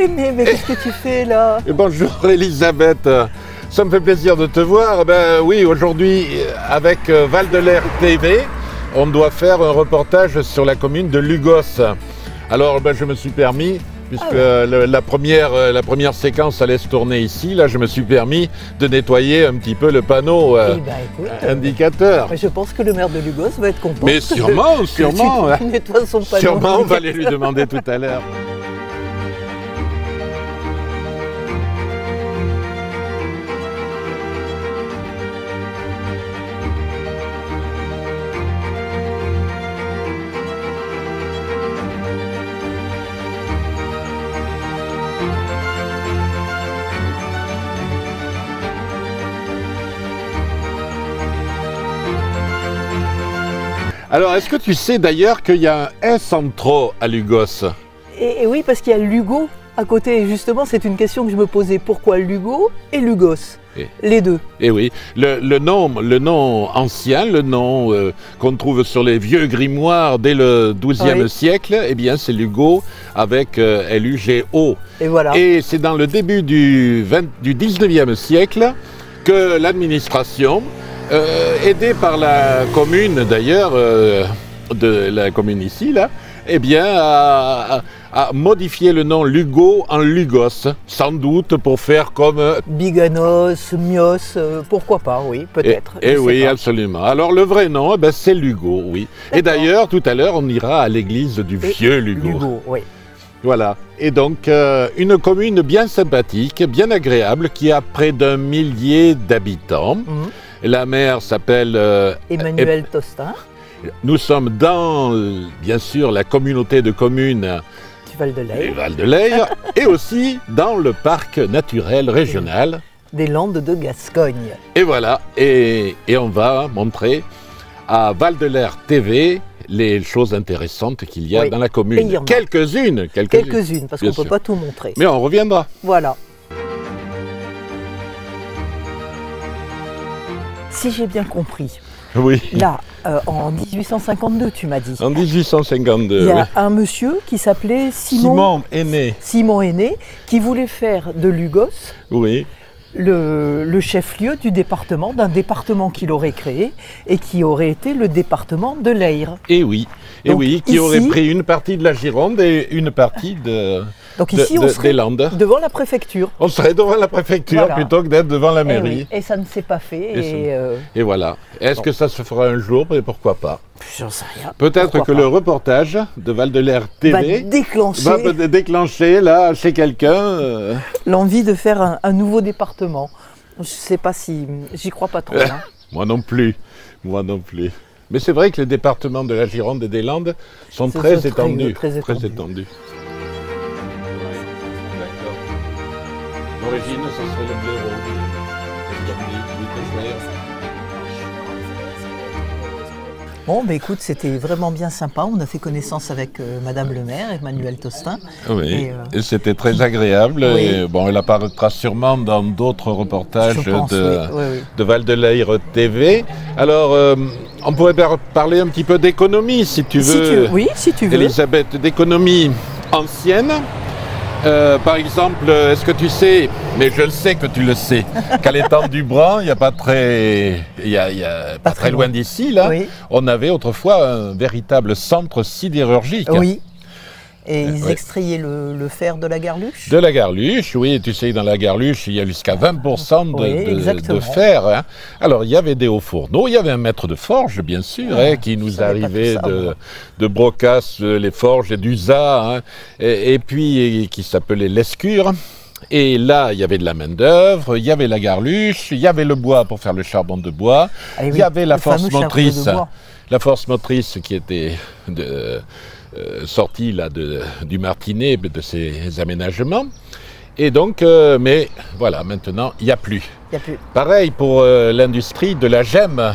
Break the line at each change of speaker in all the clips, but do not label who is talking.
Mais qu'est-ce que tu fais là?
Bonjour Elisabeth, ça me fait plaisir de te voir. Ben oui, aujourd'hui avec Val de l'Air TV, on doit faire un reportage sur la commune de Lugos. Alors ben, je me suis permis, puisque la première séquence allait se tourner ici, là je me suis permis de nettoyer un petit peu le panneau indicateur.
Je pense que le maire de Lugos va être content.
Mais sûrement, sûrement.
Tu nettoies son panneau.
Sûrement, on va aller lui demander tout à l'heure. Alors, est-ce que tu sais d'ailleurs qu'il y a un S en trop à Lugos?
Et oui, parce qu'il y a Lugo à côté. Et justement, c'est une question que je me posais. Pourquoi Lugo et Lugos? Les deux.
Et oui, le nom ancien, le nom qu'on trouve sur les vieux grimoires dès le XIIe siècle, eh bien c'est Lugo avec L-U-G-O.
Et voilà.
Et c'est dans le début du XIXe siècle que l'administration, aidée par la commune d'ailleurs, de la commune ici, là, eh bien a modifié le nom Lugo en Lugos, sans doute pour faire comme...
Biganos, Mios, pourquoi pas, oui, peut-être.
Et oui, absolument. Alors le vrai nom, eh ben, c'est Lugo, oui. Et d'ailleurs, tout à l'heure, on ira à l'église du vieux Lugo.
Lugo, oui.
Voilà. Et donc, une commune bien sympathique, bien agréable, qui a près d'1 millier d'habitants. La maire s'appelle...
Emmanuel Tostin.
Nous sommes dans, bien sûr, la communauté de communes
du Val de l'Air.
Val de l'Air et aussi dans le parc naturel régional
des Landes de Gascogne.
Et voilà, et on va montrer à Val de l'Air TV les choses intéressantes qu'il y a dans la commune. Quelques-unes,
parce qu'on ne peut pas tout montrer.
Mais on reviendra.
Voilà. Si j'ai bien compris,
oui.
Là, en 1852, tu m'as dit.
En 1852,
il y a un monsieur qui s'appelait Simon Aîné, qui voulait faire de Lugos le chef-lieu du département, d'un département qu'il aurait créé et qui aurait été le département de l'Aire.
Et oui, qui aurait pris une partie de la Gironde et une partie
donc ici, on serait
des Landes.
Devant la préfecture.
On serait devant la préfecture plutôt que d'être devant la mairie.
Et ça ne s'est pas fait.
Et voilà. Est-ce que ça se fera un jour? Mais pourquoi pas?
J'en sais rien.
Peut-être que le reportage de Val de l'Air TV va déclencher là, chez quelqu'un
l'envie de faire un nouveau département. Je ne sais pas si... J'y crois pas trop. Hein.
Moi non plus. Mais c'est vrai que les départements de la Gironde et des Landes sont très étendus.
Très étendus.
L'origine, ça serait le blaireau.
Bon, bah écoute, c'était vraiment bien sympa. On a fait connaissance avec Madame le maire, Emmanuel Tostin.
Oui, et c'était très agréable.
Oui.
Et, bon, elle apparaîtra sûrement dans d'autres reportages de Val de l'Air TV. Alors, on pourrait parler un petit peu d'économie, si tu veux.
Si tu veux.
Elisabeth, d'économie ancienne. Par exemple, est-ce que tu sais, mais je le sais que tu le sais, qu'à l'étang du Bran, il n'y a pas très, pas très loin d'ici, là, on avait autrefois un véritable centre sidérurgique.
Oui. Et ils extrayaient le fer de la Garluche?
De la Garluche, oui. Tu sais, dans la Garluche, il y a jusqu'à 20% de fer. Hein. Alors, il y avait des hauts fourneaux, il y avait un maître de forge, bien sûr, qui nous arrivait de Brocas, les forges et d'Usa, hein, et puis qui s'appelait l'Escure. Et là, il y avait de la main-d'œuvre, il y avait la Garluche, il y avait le bois pour faire le charbon de bois, il y avait la force motrice. La force motrice qui était sortie là, du Martinet, de ses aménagements. Et donc, mais voilà, maintenant, il n'y a plus. Pareil pour l'industrie de la gemme,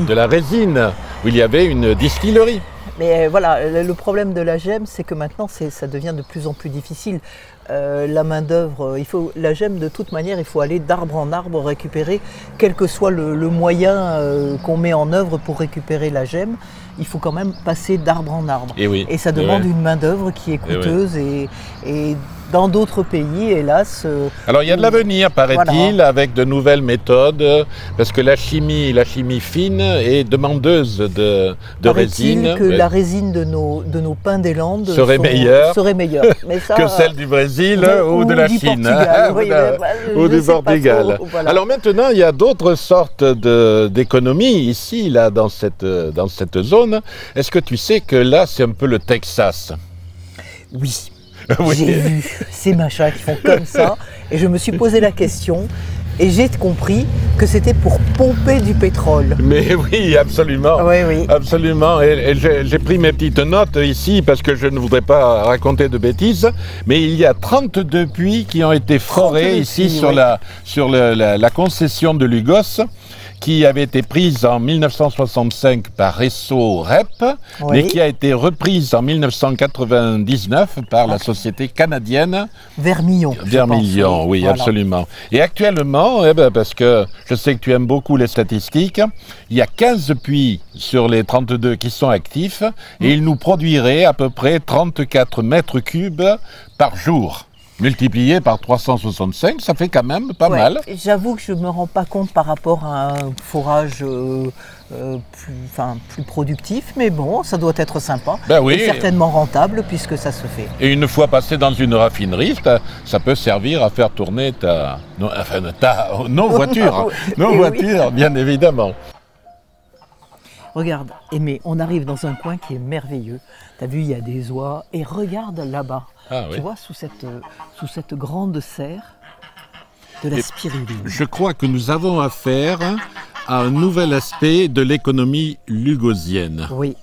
de la résine, où il y avait une distillerie.
Mais voilà, le problème de la gemme, c'est que maintenant, ça devient de plus en plus difficile. La main-d'œuvre, la gemme, de toute manière, il faut aller d'arbre en arbre récupérer, quel que soit le moyen qu'on met en œuvre pour récupérer la gemme. Il faut quand même passer d'arbre en arbre. Et ça demande une main-d'œuvre qui est coûteuse et dans d'autres pays, hélas.
Alors il y a de l'avenir, paraît-il, voilà, avec de nouvelles méthodes, parce que la chimie fine est demandeuse de résine.
Que la résine de nos pins des Landes
serait meilleure
mais ça,
que celle du Brésil ou de la Chine. Ou du Portugal. Trop, voilà. Alors maintenant, il y a d'autres sortes d'économies ici, là, dans cette zone. Est-ce que tu sais que là, c'est un peu le Texas?
Oui. Oui. J'ai vu ces machins qui font comme ça et je me suis posé la question et j'ai compris que c'était pour pomper du pétrole.
Mais oui, absolument.
Oui, oui.
Absolument. Et j'ai pris mes petites notes ici parce que je ne voudrais pas raconter de bêtises, mais il y a 32 puits qui ont été forés ici puits, sur la concession de Lugos, qui avait été prise en 1965 par Resso Rep, oui, mais qui a été reprise en 1999 par la société canadienne
Vermillon.
Vermillon, oui, voilà, absolument. Et actuellement, parce que je sais que tu aimes beaucoup les statistiques, il y a 15 puits sur les 32 qui sont actifs et ils nous produiraient à peu près 34 mètres cubes par jour. Multiplié par 365, ça fait quand même pas mal.
J'avoue que je ne me rends pas compte par rapport à un forage plus productif, mais bon, ça doit être sympa.
Ben oui.
Et certainement rentable puisque ça se fait.
Et une fois passé dans une raffinerie, ça peut servir à faire tourner nos voitures, voitures, bien évidemment.
Regarde, mais on arrive dans un coin qui est merveilleux. Tu as vu, il y a des oies. Et regarde là-bas, tu vois, sous cette grande serre, de la spiruline.
Je crois que nous avons affaire à un nouvel aspect de l'économie lugosienne.
Oui.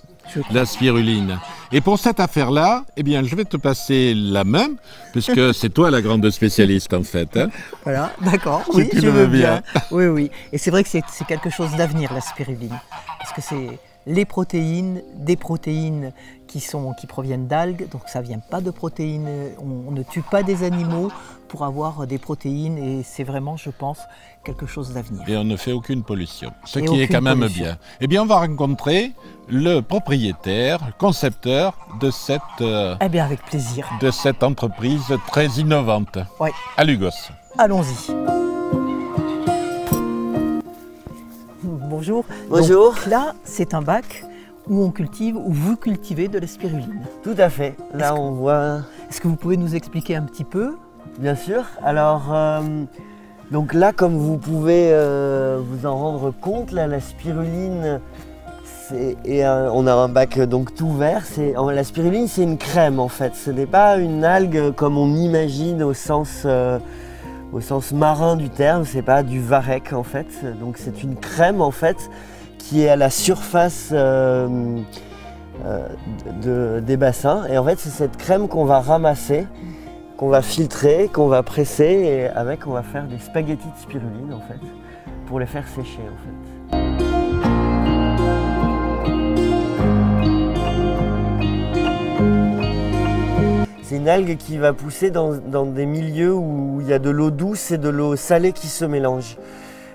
La spiruline. Et pour cette affaire-là, eh bien, je vais te passer la main, puisque c'est toi la grande spécialiste en fait. Hein.
Voilà, d'accord. Oui,
je veux bien.
Oui, oui. Et c'est vrai que c'est quelque chose d'avenir, la spiruline. Parce que c'est les protéines, des protéines qui proviennent d'algues, donc ça ne vient pas de protéines, on ne tue pas des animaux pour avoir des protéines et c'est vraiment, je pense, quelque chose d'avenir.
Et on ne fait aucune pollution, ce qui est quand même bien. Eh bien, on va rencontrer le propriétaire, concepteur de cette,
avec plaisir,
de cette entreprise très innovante,
oui,
à Lugos.
Allons-y. Bonjour.
Bonjour.
Donc, là, c'est un bac où on cultive, où vous cultivez de la spiruline.
Tout à fait. Là, on voit...
Est-ce que vous pouvez nous expliquer un petit peu?
Bien sûr. Alors, donc là, comme vous pouvez vous en rendre compte, là, la spiruline, on a un bac donc tout vert. La spiruline, c'est une crème en fait. Ce n'est pas une algue comme on imagine au sens marin du terme. C'est pas du varech en fait. Donc c'est une crème en fait qui est à la surface des bassins. Et en fait, c'est cette crème qu'on va ramasser, qu'on va filtrer, qu'on va presser et avec on va faire des spaghettis de spiruline en fait, pour les faire sécher en fait. C'est une algue qui va pousser dans des milieux où il y a de l'eau douce et de l'eau salée qui se mélangent.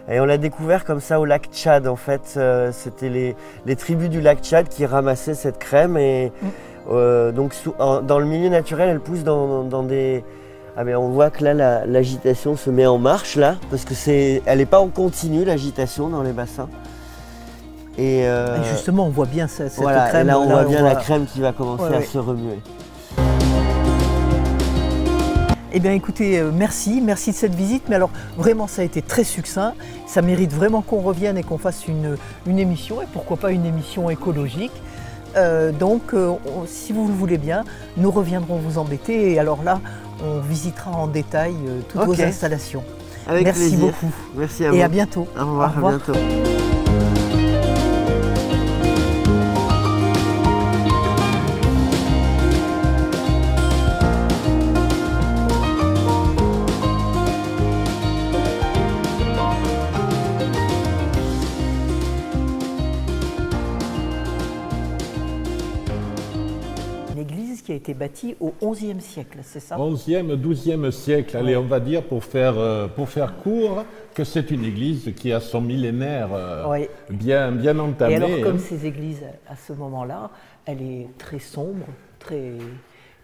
Et on l'a découvert comme ça au lac Tchad en fait. C'était les tribus du lac Tchad qui ramassaient cette crème et donc dans le milieu naturel elle pousse dans des... Ah mais on voit que là l'agitation se met en marche là parce que elle n'est pas en continu l'agitation dans les bassins. Et
justement on voit bien cette
voilà,
crème.
Là on voit bien la crème qui va commencer à se remuer.
Eh bien écoutez, merci de cette visite, mais alors vraiment ça a été très succinct, ça mérite vraiment qu'on revienne et qu'on fasse une émission, et pourquoi pas une émission écologique. Donc si vous le voulez bien, nous reviendrons vous embêter, et alors là on visitera en détail toutes vos installations.
Avec
merci
plaisir.
Beaucoup.
Merci à vous.
Et à bientôt.
Au revoir, à bientôt.
Qui a été bâti au XIe siècle, c'est ça?
XIe, XIIe siècle, allez, on va dire pour faire court, que c'est une église qui a son millénaire bien entamé.
Et alors comme ces églises à ce moment-là, elle est très sombre, très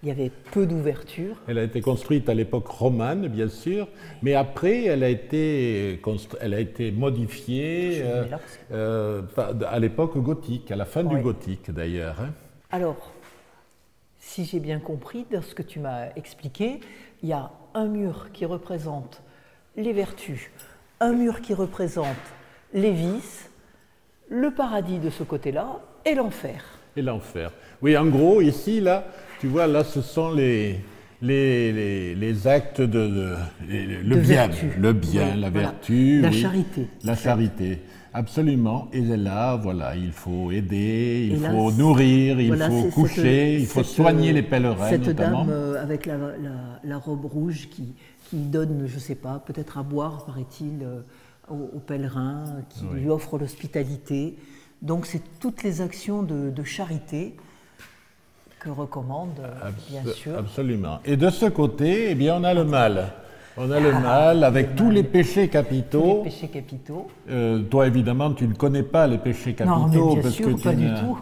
il y avait peu d'ouvertures.
Elle a été construite à l'époque romane, bien sûr, mais après, elle a été modifiée à l'époque gothique, à la fin du gothique d'ailleurs. Hein.
Alors, si j'ai bien compris, dans ce que tu m'as expliqué, il y a un mur qui représente les vertus, un mur qui représente les vices, le paradis de ce côté-là et l'enfer.
Et l'enfer. Oui, en gros, ici, là, tu vois, là, ce sont les actes le bien, oui, la vertu,
la charité.
La charité, absolument. Et là, voilà, il faut aider, il faut nourrir, il faut coucher, il faut soigner les pèlerins,
cette
notamment.
Dame avec la robe rouge qui donne, je ne sais pas, peut-être à boire, paraît-il, aux pèlerins, qui lui offre l'hospitalité. Donc, c'est toutes les actions de charité que recommande, bien sûr.
Absolument. Et de ce côté, eh bien, on a le mal. On a le mal avec tous les péchés capitaux.
Tous les péchés capitaux.
Toi, évidemment, tu ne connais pas les péchés capitaux.
Non, mais bien
parce
sûr,
que
pas du tout.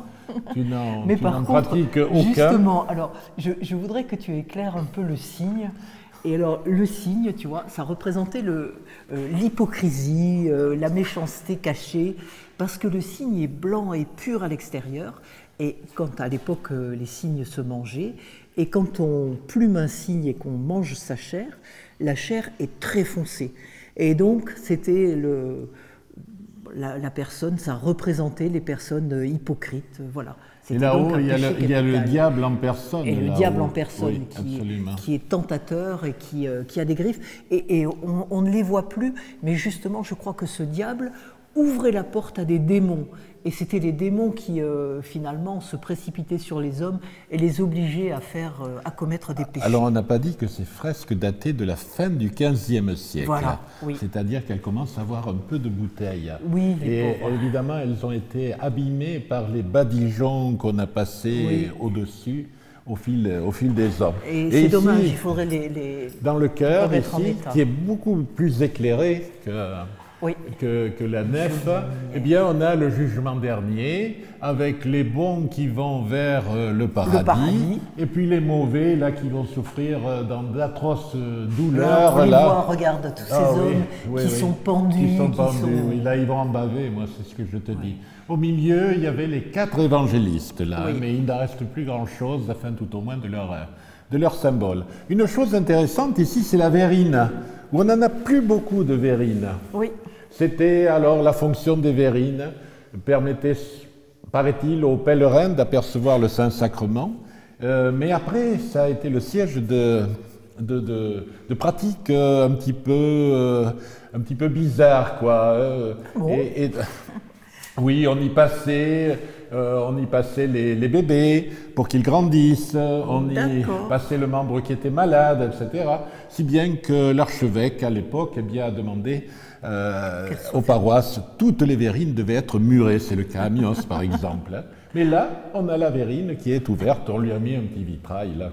Tu n'en
pratiques
aucun.
Justement, alors, je voudrais que tu éclaires un peu le signe. Et alors, le signe, tu vois, ça représentait l'hypocrisie, la méchanceté cachée, parce que le cygne est blanc et pur à l'extérieur, et quand à l'époque les cygnes se mangeaient, et quand on plume un cygne et qu'on mange sa chair, la chair est très foncée. Et donc, c'était la personne, ça représentait les personnes hypocrites, voilà.
Et là-haut, il y a le diable en personne.
Et le diable en personne
oui,
qui est tentateur et qui a des griffes. Et on ne les voit plus, mais justement, je crois que ce diable ouvrait la porte à des démons. Et c'était les démons qui, finalement, se précipitaient sur les hommes et les obligeaient à commettre des péchés.
Alors, on n'a pas dit que ces fresques dataient de la fin du XVe siècle.
Voilà, oui.
C'est-à-dire qu'elles commencent à avoir un peu de bouteille.
Oui,
et évidemment, elles ont été abîmées par les badigeons qu'on a passés au-dessus au fil des ans.
Et c'est dommage, il faudrait les
dans le chœur, ici, qui est beaucoup plus éclairé que la nef, eh bien, on a le jugement dernier, avec les bons qui vont vers le paradis, et puis les mauvais, là, qui vont souffrir dans d'atroces douleurs.
Regarde tous ces hommes qui sont pendus.
Oui, là, ils vont en baver, moi, c'est ce que je te dis. Au milieu, il y avait les 4 évangélistes, là, mais il n'en reste plus grand-chose, afin tout au moins de leur symbole. Une chose intéressante ici, c'est la verrine, où on n'en a plus beaucoup de verrines.
Oui.
C'était alors la fonction des verrines, permettait, paraît-il, aux pèlerins d'apercevoir le Saint-Sacrement, mais après, ça a été le siège de pratiques un petit peu bizarres, quoi. Oui, on y passait les bébés pour qu'ils grandissent, on y passait le membre qui était malade, etc. Si bien que l'archevêque, à l'époque, a demandé aux paroisses, toutes les verrines devaient être murées. C'est le cas à Amiens, par exemple. Mais là, on a la verrine qui est ouverte, on lui a mis un petit vitrail là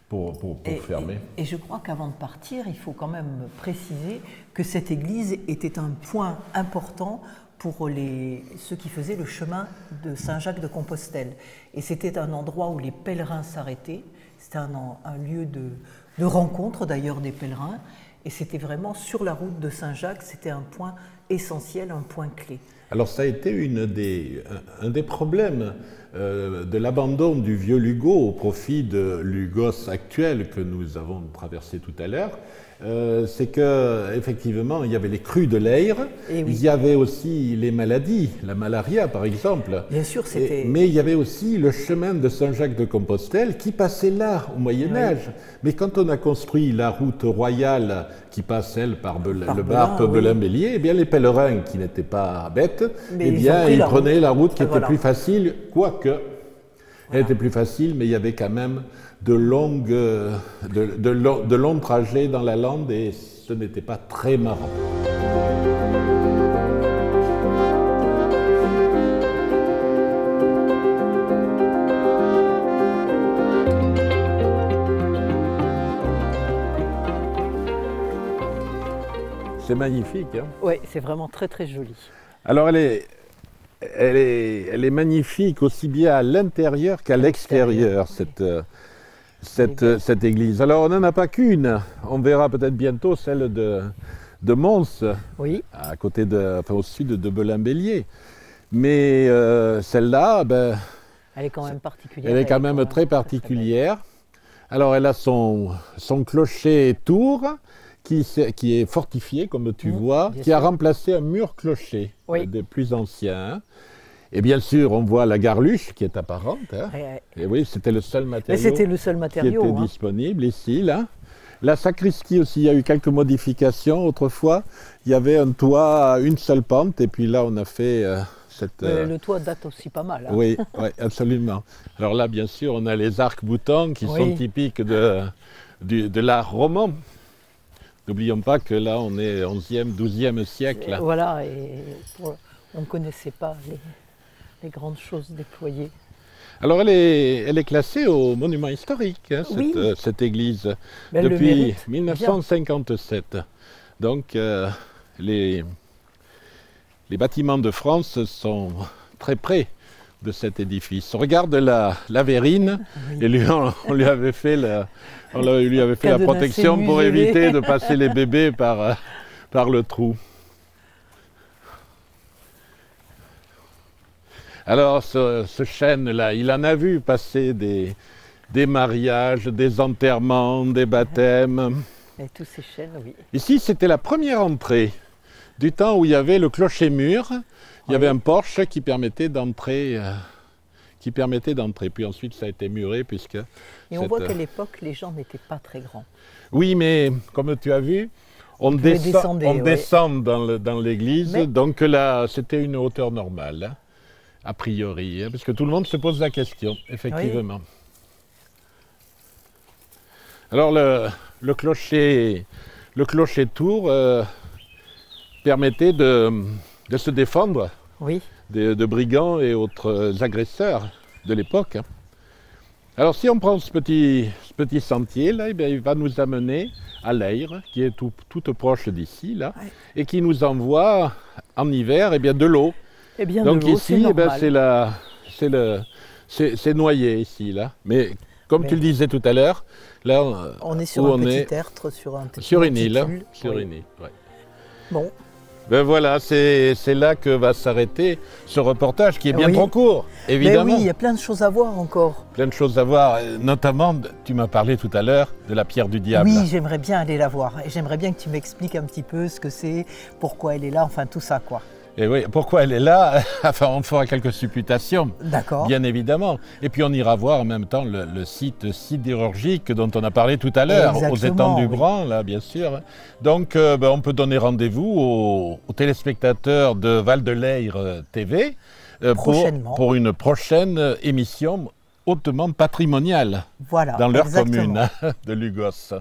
pour fermer.
Et je crois qu'avant de partir, il faut quand même préciser que cette église était un point important pour ceux qui faisaient le chemin de Saint-Jacques de Compostelle. Et c'était un endroit où les pèlerins s'arrêtaient, c'était un lieu de rencontre d'ailleurs des pèlerins, et c'était vraiment sur la route de Saint-Jacques, c'était un point essentiel, un point clé.
Alors ça a été un des problèmes de l'abandon du vieux Lugo au profit de Lugos actuel que nous avons traversé tout à l'heure. C'est qu'effectivement, il y avait les crues de l'Eyre, il y avait aussi les maladies, la malaria par exemple.
Bien sûr, c'était...
Mais il y avait aussi le chemin de Saint-Jacques de Compostelle qui passait là au Moyen-Âge. Mais quand on a construit la route royale qui passe, elle, par le Barpe, Belin-Bélier, eh bien les pèlerins qui n'étaient pas bêtes, eh bien ils prenaient la route qui était plus facile, quoique elle était plus facile, mais il y avait quand même de longs trajets dans la lande et ce n'était pas très marrant. C'est magnifique, hein?
Oui, c'est vraiment très très joli.
Alors elle est elle est magnifique aussi bien à l'intérieur qu'à l'extérieur, cette église. Alors, on n'en a pas qu'une. On verra peut-être bientôt celle de Mons,
oui.
à côté au sud de Belin-Bélier. Mais celle-là, ben,
elle est quand même particulière.
Elle est quand même très particulière. Alors, elle a son clocher-tour qui est fortifié, comme tu vois, qui a remplacé un mur-clocher des plus anciens. Et bien sûr, on voit la garluche qui est apparente. Hein. Et oui, c'était le seul matériau, qui était disponible ici, là. La sacristie aussi, il y a eu quelques modifications. Autrefois, il y avait un toit à une seule pente, et puis là, on a fait
le toit date aussi pas mal. Hein.
Oui, absolument. Alors là, bien sûr, on a les arcs-boutants qui sont typiques de l'art roman. N'oublions pas que là, on est 11e, 12e siècle.
Et voilà, et on ne connaissait pas les grandes choses déployées.
Alors, elle est classée au monument historique, hein, cette église, depuis 1957. Donc, les bâtiments de France sont très près de cet édifice. On regarde la verrine, et on lui avait fait la protection pour éviter de passer les bébés par le trou. Alors, ce chêne-là, il en a vu passer des mariages, des enterrements, des baptêmes.
Et tous ces chênes, oui.
Ici, c'était la première entrée du temps où il y avait le clocher-mur. Il y avait un porche qui permettait d'entrer. Puis ensuite, ça a été muré puisque...
Et on voit qu'à l'époque, les gens n'étaient pas très grands.
Oui, mais comme tu as vu, on descend dans l'église. Donc là, c'était une hauteur normale. Hein. A priori, hein, parce que tout le monde se pose la question, effectivement. Oui. Alors le clocher-tour permettait de se défendre de brigands et autres agresseurs de l'époque. Hein. Alors si on prend ce petit sentier là, eh bien, il va nous amener à l'Ayre, qui est tout proche d'ici là, et qui nous envoie en hiver de l'eau.
Eh bien,
donc ici, c'est noyé ici, là. Mais comme tu le disais tout à l'heure, là,
on est sur un petit tertre,
sur une île.
Bon.
Ben voilà, c'est là que va s'arrêter ce reportage qui est bien trop court, évidemment.
Mais oui, il y a plein de choses à voir encore.
Plein de choses à voir, notamment, tu m'as parlé tout à l'heure de la pierre du diable.
Oui, j'aimerais bien aller la voir. Et j'aimerais bien que tu m'expliques un petit peu ce que c'est, pourquoi elle est là, enfin tout ça, quoi.
Et oui, pourquoi elle est là? Enfin, on fera quelques supputations, bien évidemment. Et puis on ira voir en même temps le site sidérurgique dont on a parlé tout à l'heure, aux étangs du Bran, là, bien sûr. Donc, on peut donner rendez-vous aux téléspectateurs de Val de Leyre TV pour une prochaine émission hautement patrimoniale dans leur commune de Lugos.